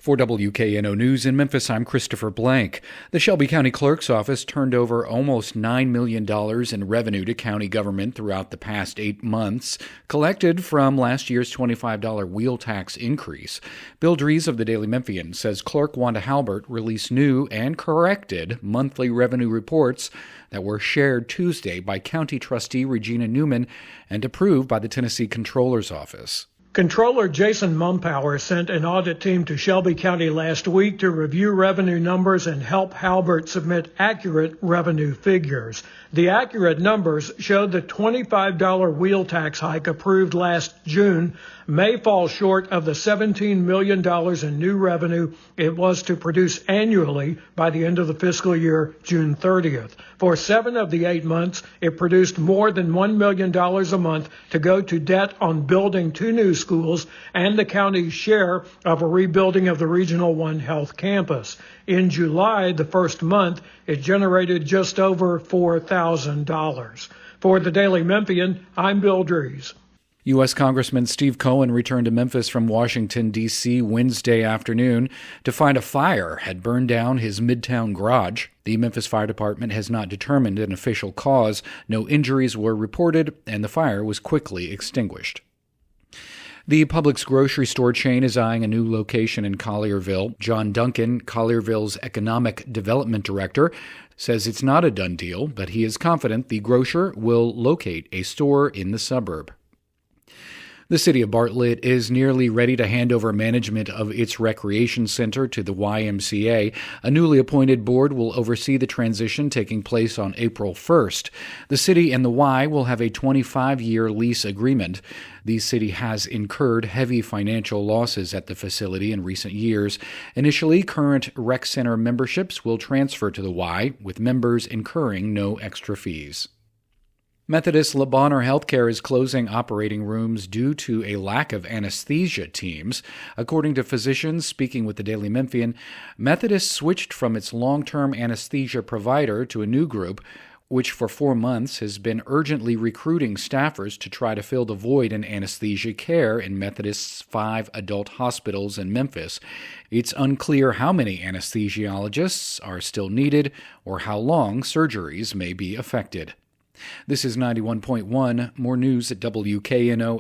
For WKNO News in Memphis, I'm Christopher Blank. The Shelby County Clerk's Office turned over almost $9 million in revenue to county government throughout the past 8 months, collected from last year's $25 wheel tax increase. Bill Dries of the Daily Memphian says Clerk Wanda Halbert released new and corrected monthly revenue reports that were shared Tuesday by County Trustee Regina Newman and approved by the Tennessee Comptroller's Office. Comptroller Jason Mumpower sent an audit team to Shelby County last week to review revenue numbers and help Halbert submit accurate revenue figures. The accurate numbers showed the $25 wheel tax hike approved last June may fall short of the $17 million in new revenue it was to produce annually by the end of the fiscal year, June 30th. For 7 of the 8 months, it produced more than $1 million a month to go to debt on building 2 new schools and the county's share of a rebuilding of the Regional One Health campus. In July, the first month, it generated just over $4,000. For the Daily Memphian, I'm Bill Dries. U.S. Congressman Steve Cohen returned to Memphis from Washington, D.C. Wednesday afternoon to find a fire had burned down his Midtown garage. The Memphis Fire Department has not determined an official cause. No injuries were reported, and the fire was quickly extinguished. The Publix grocery store chain is eyeing a new location in Collierville. John Duncan, Collierville's economic development director, says it's not a done deal, but he is confident the grocer will locate a store in the suburb. The city of Bartlett is nearly ready to hand over management of its recreation center to the YMCA. A newly appointed board will oversee the transition taking place on April 1st. The city and the Y will have a 25-year lease agreement. The city has incurred heavy financial losses at the facility in recent years. Initially, current rec center memberships will transfer to the Y, with members incurring no extra fees. Methodist Le Bonheur Healthcare is closing operating rooms due to a lack of anesthesia teams. According to physicians speaking with the Daily Memphian, Methodist switched from its long-term anesthesia provider to a new group, which for 4 months has been urgently recruiting staffers to try to fill the void in anesthesia care in Methodist's 5 adult hospitals in Memphis. It's unclear how many anesthesiologists are still needed or how long surgeries may be affected. This is 91.1. More news at WKNOFM.org.